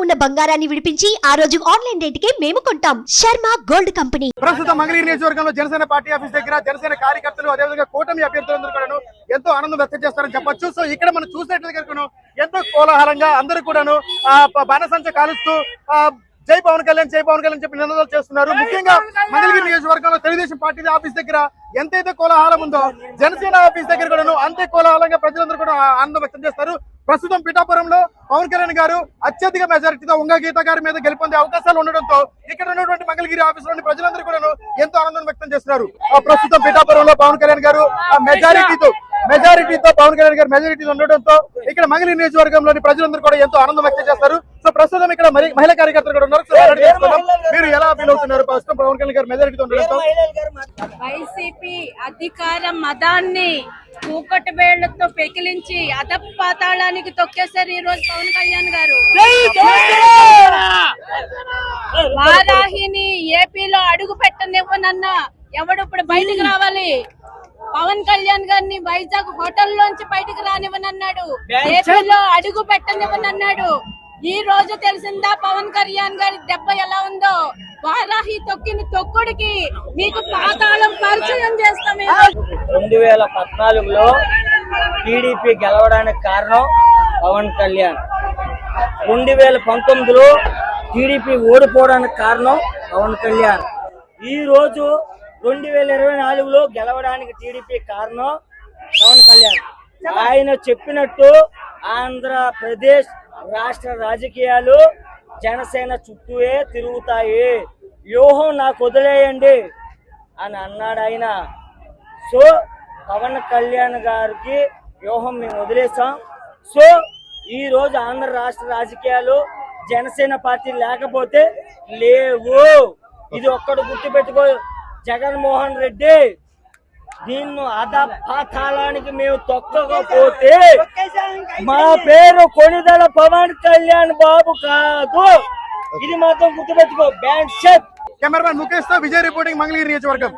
ఉన్న బంగారాన్ని విడిపించి ఆ రోజు ఆన్లైన్ రేటుకే మేము కొంటాం. Sharma gold company. ప్రస్తుతం మంగళగిరి నియోజకవర్గంలో జనసేన పార్టీ ఆఫీస్ దగ్గర జనసేన కార్యకర్తలు అదేవిధంగా కూటమి అభ్యర్థులందరూ కూడాను ఎంతో ఆనందం వ్యక్తం చేస్తారని చెప్పొచ్చు. సో ఇక్కడ మనం చూసినట్లయితే ఎంతో కోలాహలంగా అందరూ కూడాను బాణసంచ కాలుస్తూ జై పవన్ కళ్యాణ్ చెప్పి నినాదాలు చేస్తున్నారు. ముఖ్యంగా మంగళగిరి నియోజకవర్గంలో తెలుగుదేశం పార్టీ ఆఫీస్ దగ్గర ఎంతైతే కోలాహలం ఉందో జనసేన ఆఫీస్ దగ్గర కూడాను అంతే కోలాహలంగా ప్రజలందరూ కూడా ఆనందం వ్యక్తం చేస్తారు. ప్రస్తుతం పిఠాపురంలో పవన్ కళ్యాణ్ గారు అత్యధిక మెజారిటీతో ఉంగా గీత గారి మీద గెలుపొందే అవకాశాలు ఉండడంతో ఇక్కడ ఉన్నటువంటి మంగళగిరి ఆఫీస్ లోని ప్రజలందరూ కూడా ఎంతో ఆనందం వ్యక్తం చేస్తున్నారు. ప్రస్తుతం పిఠాపురంలో పవన్ కళ్యాణ్ గారు మెజారిటీతో పవన్ కళ్యాణ్ గారు మెజారిటీతో ఉండడంతో ఇక్కడ మంగళగిరి నియోజకవర్గంలోని ప్రజలందరూ కూడా ఎంతో ఆనందం వ్యక్తం చేస్తారు. సో ప్రస్తుతం ఇక్కడ మహిళా కార్యకర్తలు కూడా ఉన్నారు. మీరు ఎలా ఫీల్ అవుతున్నారు ప్రస్తుతం పవన్ కళ్యాణ్ గారు మెజారిటీతో ఉండడంతో? వైసీపీ అధికార మదాన్ని కూకటి వేళ్లతో పెకిలించి అధపాతాళానికి తొక్కేశారు ఈ రోజు పవన్ కళ్యాణ్ గారు. వారాహిని ఏపీలో అడుగు పెట్టనివ్వనన్నా ఎవడు ఇప్పుడు బయటకు రావాలి? పవన్ కళ్యాణ్ గారిని వైజాగ్ హోటల్లోంచి బయటకు రానివ్వనన్నాడు, ఏపీలో అడుగు పెట్టనివ్వనన్నాడు. ఈ రోజు తెలిసిందా పవన్ కళ్యాణ్ గారి దెబ్బ ఎలా ఉందో? వారాహి తొక్కిన తొక్కుడికి మీకు పాతాళం పరిచయం చేస్తాం. 2014లో టీడీపీ గెలవడానికి కారణం పవన్ కళ్యాణ్. 2019లో టీడీపీ ఓడిపోవడానికి కారణం పవన్ కళ్యాణ్. ఈ రోజు 2024లో గెలవడానికి టీడీపీ కారణం పవన్ కళ్యాణ్. ఆయన చెప్పినట్టు ఆంధ్రప్రదేశ్ రాష్ట్ర రాజకీయాలు జనసేన చుట్టూయే తిరుగుతాయి, వ్యూహం నాకు వదిలేయండి అని అన్నాడు ఆయన. సో పవన్ కళ్యాణ్ గారికి వ్యూహం మేము వదిలేసాం. సో ఈ రోజు ఆంధ్ర రాష్ట్ర రాజకీయాలు జనసేన పార్టీ లేకపోతే లేవు. ఇది ఒక్కడు గుర్తుపెట్టుకో జగన్మోహన్ రెడ్డి. దీన్ని అధపాతాళానికి మేము తొక్కకపోతే మా పేరు కొణిదెల పవన్ కళ్యాణ్ బాబు కాదు. ఇది మాత్రం గుర్తుపెట్టుకో. బ్యాంక్ షెట్. కెమెరామెన్ ముఖేష్ తో విజయ్ రిపోర్టింగ్, మంగళగిరి నియోజకవర్గం.